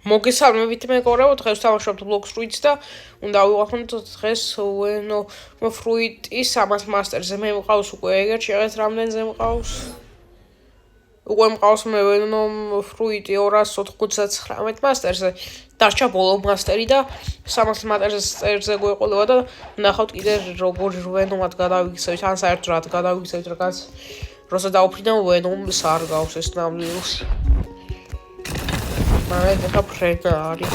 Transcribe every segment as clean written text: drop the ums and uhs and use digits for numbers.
მოგესალმებით მეგობრებო, დღეს ვთამაშობთ Blox Fruits და უნდა ვიყვანოთ დღეს Ueno Fruits 300 მასტერზე. მე მყავს უკვე ეგერ შეღეთ რამდენზე მყავს? უკვე მყავს მე Ueno Fruits 299 მასტერზე. დარჩა ბოლო მასტერი და 300 მასტერზე გვეყოლება და ნახავთ კიდე როგორ Ueno-მად გადავიქცევით, ან საერთოდ გადავიქცევით რაღაც. როცა დაუფრინავ Ueno-ს არ გავს ეს ნამდვილს. მაგრამ ეხა ფრენა არის.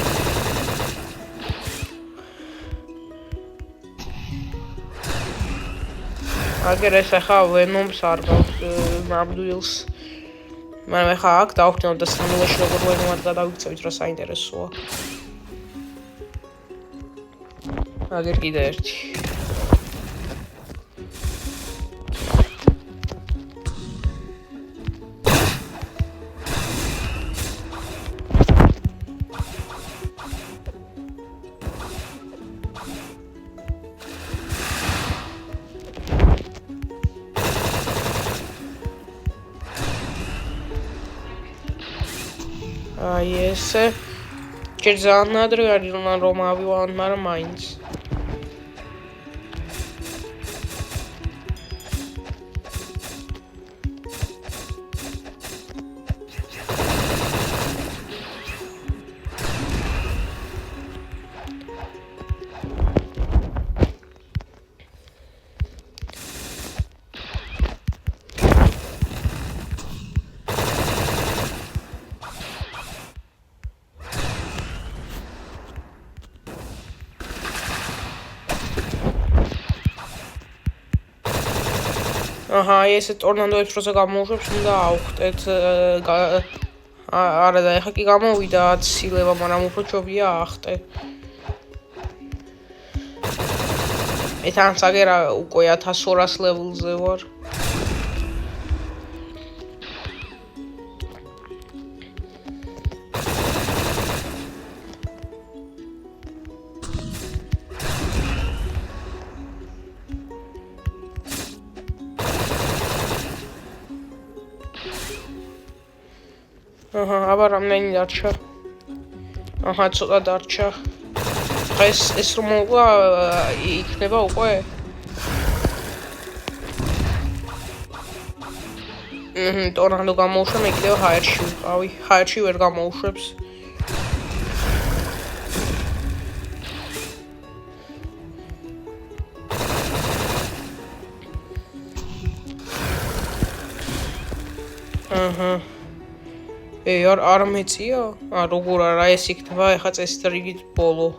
აგერ ეს ეხა Venom-ს არ გავს ნამდვილს. მაგრამ ეხა აქ დავხტინავ და სამილაში როგორ Venom-ად გადავიქცევით, რა საინტერესოა. აგერ კიდე ერთი. აი ესე ჯერ ძალიან ადრე არის რომ ავივან, მაგრამ მაინც აჰა, ესე ტორნადოებს როცა გამოუშვებს, უნდა ავხტეთ. არა და ეხა კი გამოვიდა აცილება, მაგრამ უფრო ჯობია ახტე. მე თან საგერა უკვე 1200 ლეველზე ვარ. აჰა, აბა რამდენი დარჩა? აჰა, ცოტა დარჩა. დღეს ეს რომ მოვა იქნება უკვე. ტორნადო გამოუშვა, მე კიდევ ჰაერში ვიყავი. ჰაერში ვერ გამოუშვებს. აჰა. არ მეწია? როგორ არა ეს იქნება ეხა წესით რიგით ბოლო.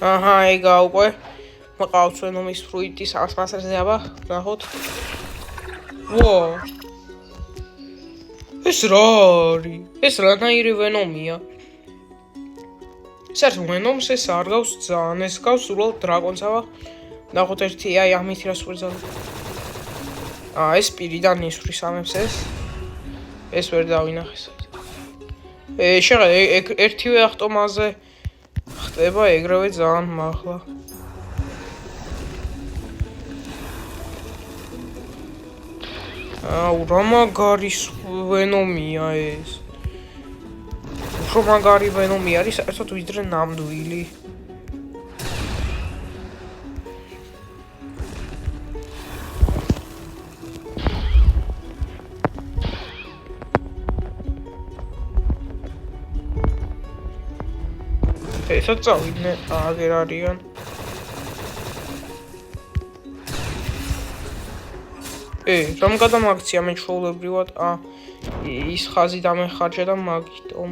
აჰა, ეგა უკვე მყავს Venom-ის Fruits 300 მასტერზე, აბა ნახოთ. ვა! ეს რა არის? ეს რანაირი Venom-ია? საერთოდ Venom-ს ეს არ გავს ძალიან, ეს გავს სულ დრაკონს, აბა ნახოთ ერთი, აი ამით რას ვერძალებ. ეს პირიდან ისვრის ამებს ეს ვერ დავინახეს. შეღეთ ერთივე ავტომაზე ხდება ეგრევე ძალიან მაღლა. რა მაგარი Venom-ია ეს. უფრო მაგარი Venom-ი არის საერთოდ ვიდრე ნამდვილი. ესაც წავიდნენ, აგერ არიან. რამ გადამაქცია მე ჩვეულებრივად, ის ხაზი დამეხარჯა და მაგიტომ.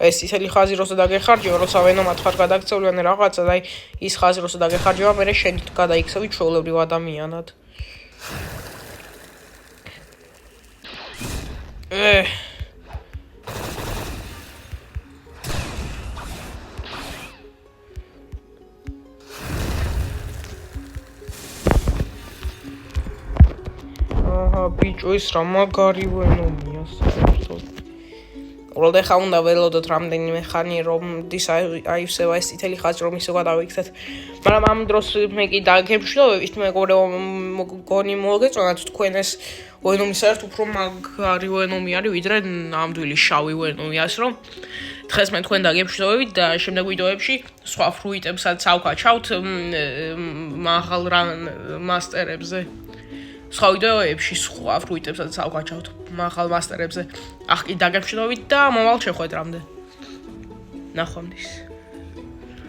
ეს ისეთი ხაზი როცა დაგეხარჯება, როცა Venom-ად ხარ გადაგცევლიან რაღაცა და ის ხაზი როცა დაგეხარჯება, მე შენ გადაიქცევი ჩვეულებრივ ადამიანად. ბიჭო ის რა მაგარი ვენომია საერთოდ. უბრალოდ ეხლა უნდა ველოდოთ რამდენიმე ხანი რომ აივსება ეს წითელი ხაზი რომ ისე გადავიქცეთ. მაგრამ ამ დროს მე კი დაგემშვიდობებით მეგონი მოგეწონათ თქვენ ეს ვენომი საერთოდ უფრო მაგარი ვენომი არის ვიდრე ნამდვილი შავი ვენომი ასე რომ დღეს მე თქვენ დაგემშვიდობებით და შემდეგ ვიდეოებში სხვა ფრუიტებსაც ავკაჩავთ მაღალ მასტერებზე. სხვა ვიდეოებში სხვა ფრუიტებსაც ავკაჩავთ მაღალ მასტერებზე. ახლა კი დაგემშვიდობებით და მომავალ შეხვედრამდე. ნახვამდის.